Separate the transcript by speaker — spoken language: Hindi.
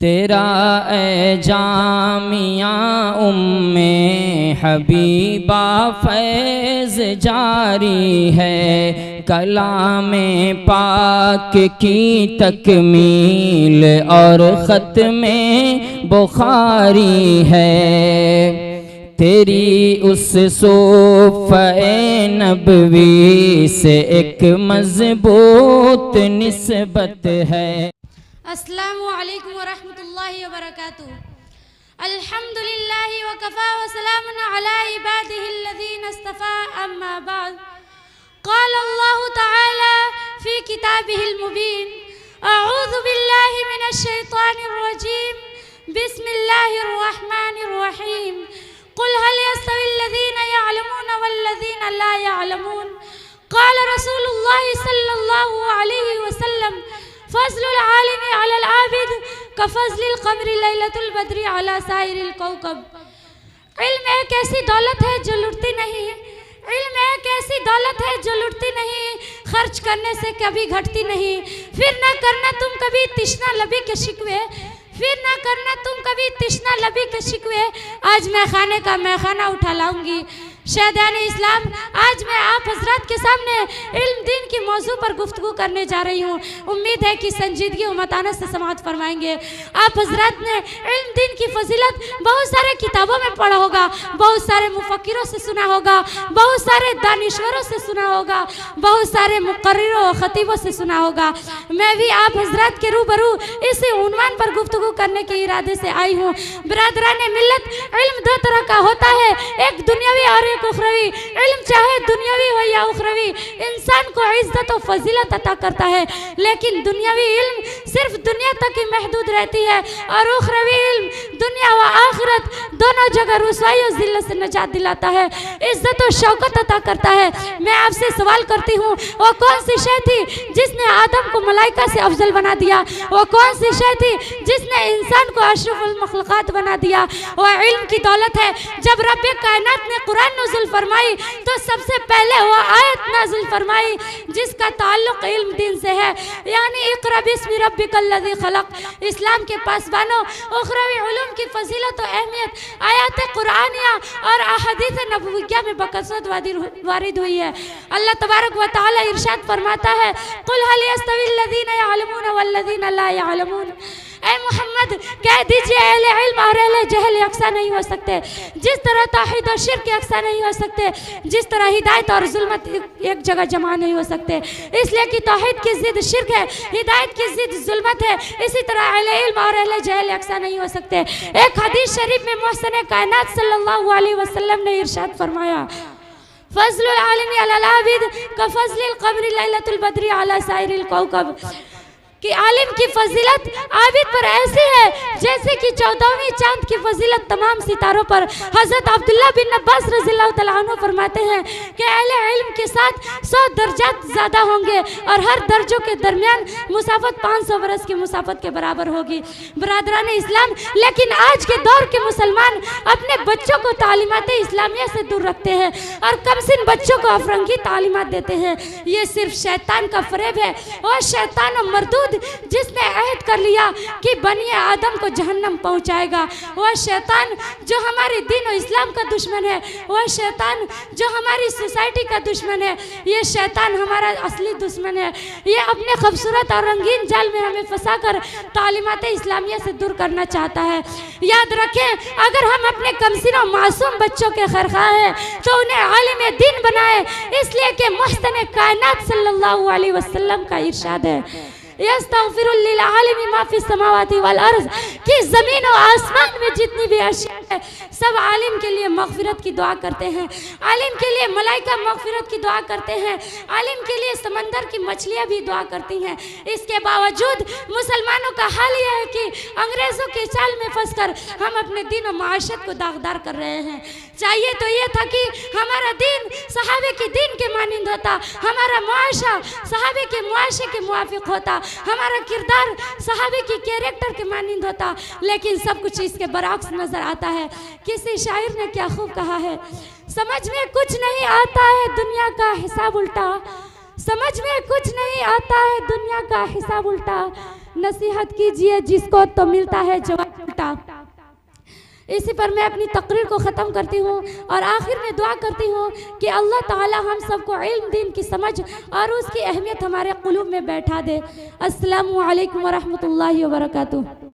Speaker 1: तेरा ए जामिया उम्मे हबीबा फैज़ जारी है, कलामे पाक की तकमील और ख़त्मे बुखारी है। तेरी उस सोफ़े नबवी से एक मज़बूत निस्बत है।
Speaker 2: अस्सलामु अलैकुम व रहमतुल्लाहि व बरकातुहू। अल्हम्दुलिल्लाहि व कफ़ा व सलामुन अला इबादिहिल्लज़ीना इस्तफ़ा, अम्मा बाद। क़ाल अल्लाहु तआला फ़ी किताबिहिल मुबीन, अऊज़ु बिल्लाहि मिनश शैतानिर रजीम, बिस्मिल्लाहिर रहमानिर रहीम। क़ुल हल यस्तविल्लज़ीना यअलमूना वल्लज़ीना ला यअलमून। क़ाल रसूलुल्लाहि सल्लल्लाहु अलैहि वसल्लम, फ़ज़्लुल आलिमी अलल आबिद कफ़ज़्लिल क़मरि लैलतुल बद्रि अला साइरिल कौकब। इल्म एक ऐसी दौलत है जो लुटती नहीं है। इल्म एक ऐसी दौलत है जो लुटती नहीं, खर्च करने से कभी घटती नहीं। फिर ना करना तुम कभी तिश्ना लबी के शिकवे, फिर ना करना तुम कभी तिश्ना लबी के शिकवे। आज मैं खाने का मैखाना उठा लाऊंगी। शहदान इस्लाम, आज मैं आप हजरात के सामने इल्म दीन की मौजू पर गुफ्तगू करने जा रही हूँ। उम्मीद है कि संजीदगी और मतानत से समाअत फरमाएंगे। आप हजरात ने इल्म दीन की फजीलत बहुत सारे किताबों में पढ़ा होगा, बहुत सारे मुफक्किरों से सुना होगा, बहुत सारे दानिश्वरों से सुना होगा, बहुत सारे मुकर्रिरों और खतीबों से सुना होगा। मैं भी आप हजरात के रूबरू इसी उन्वान पर गुफ्तगू करने के इरादे से आई हूँ। बिरादरान मिल्लत, इल्म दो तरह का होता है, एक दुनियावी और एक उखरवी। इल्म चाहे दुनियावी हो या उखरवी, इंसान को इज्जत और फजीलत अता करता है, लेकिन दुनियावी इल्म सिर्फ दुनिया तक ही महदूद रहती है और उखरवी इल्म दुनिया व आखिरत दोनों जगह रुसवाई और जिल्लत से निजात दिलाता है, इज्जत और शौकत अता करता है। मैं आपसे सवाल करती हूँ, वो कौन सी शय थी जिसने आदम को मलाइका से अफजल बना दिया? वो कौन सी शय थी जिसने इंसान को अशरफुल मखलूकात बना दिया? वो इल्म की दौलत है। जब रब कायनात ने कुरान नाज़िल फरमाई तो सबसे पहले वो आयत नाज़िल फरमाई जिसका ताल्लुक इल्म दीन से है, यानी इक़रा बिस्मि रब्बिकल्लज़ी खलक़। इस्लाम के पासबानों, उखरवी उलूम की फजीलत और अहमियत आयात कुरानिया और अहादीस नबविय्या में बकसरत वारिद हुई है। अल्लाह तबारक व तआला इरशाद फरमाता है, कुल हल यस्तविल्लज़ीना यअलमूना वल्लज़ीना ला यअलमून। ऐ मोहम्मद, कह दीजिए अहले इल्म और अहले जहल यकसा नहीं हो सकते। जिस तरह तौहीद और शिर्क यकसा नहीं हो सकते, जिस तरह हिदायत और जुल्मत एक जगह जमा नहीं हो सकते, इसलिए कि तौहीद की जिद शिर्क है, हिदायत की जिद जुल्मत है, इसी तरह अहले इल्म और अहले जहल यकसा नहीं हो सकते। एक हदीस शरीफ में मोहसिन कायनात सल्लल्लाहु अलैहि वसल्लम ने इरशाद फरमाया, फ़ज़्लुल आलिमी अलल आबिद कफ़ज़्लिल क़मरि लैलतुल बद्रि अला साइरिल कौकब। कि आलिम की फजीलत आबिद पर ऐसी है जैसे कि 14वीं चांद की फजीलत तमाम सितारों पर। हज़रत अब्दुल्ला बिन अब्बास रज़ियल्लाहु तआला अन्हु फरमाते हैं कि अहले इल्म के साथ 100 दर्जात ज़्यादा होंगे और हर दर्जों के दरमियान मुसाफत 500 बरस की मुसाफत के बराबर होगी। बरादरान इस्लाम, लेकिन आज के दौर के मुसलमान अपने बच्चों को तालीमात इस्लामिया से दूर रखते हैं और कमसिन बच्चों को अफरंगी तालीमात देते हैं। ये सिर्फ शैतान का फरेब है और शैतान और मरदूद जिसने अहद कर लिया कि बनी आदम को जहन्नम पहुंचाएगा। वह शैतान जो हमारे दीन और इस्लाम का दुश्मन है, वह शैतान जो हमारी सोसाइटी का दुश्मन है, ये शैतान हमारा असली दुश्मन है। ये अपने खूबसूरत और रंगीन जाल में हमें फंसाकर तालीमात इस्लामिया से दूर करना चाहता है। याद रखें, अगर हम अपने कमसिन मासूम बच्चों के खैरख्वाह हैं तो उन्हें आलिम दीन बनाए, इसलिए कि मोहसिन कायनात सल्लल्लाहु अलैहि वसल्लम का इरशाद है, यस्तग़फिरु लिल आलिमी मा फ़िस समावाति वल अर्ज़, कि ज़मीन और आसमान में जितनी भी अशिया है सब आलिम के लिए मग़फ़िरत की दुआ करते हैं। आलिम के लिए मलाइका मग़फ़िरत की दुआ करते हैं। आलिम के लिए समंदर की मछलियाँ भी दुआ करती हैं। इसके बावजूद मुसलमानों का हाल यह है कि अंग्रेज़ों के चाल में फंसकर हम अपने दीन और माशरत को दागदार कर रहे हैं। चाहिए तो ये था कि हमारा दीन सहाबे के दीन के मानिंद होता, हमारा मुआशा सहाबे के मुआशे के मुआफिक होता, हमारा किरदार सहाबे की कैरेक्टर के मानिंद होता, लेकिन सब कुछ इसके बरअक्स नजर आता है। किसी शायर ने क्या खूब कहा है, समझ में कुछ नहीं आता है दुनिया का हिसाब उल्टा, समझ में कुछ नहीं आता है दुनिया का हिसाब उल्टा, नसीहत कीजिए जिसको तो मिलता है जवाब उल्टा। इसी पर मैं अपनी तकरीर को ख़त्म करती हूँ और आखिर में दुआ करती हूँ कि अल्लाह ताला हम सबको इल्म दीन की समझ और उसकी अहमियत हमारे क़ुलूब में बैठा दे। अस्सलामु अलैकुम व रहमतुल्लाहि व बरकातुहू।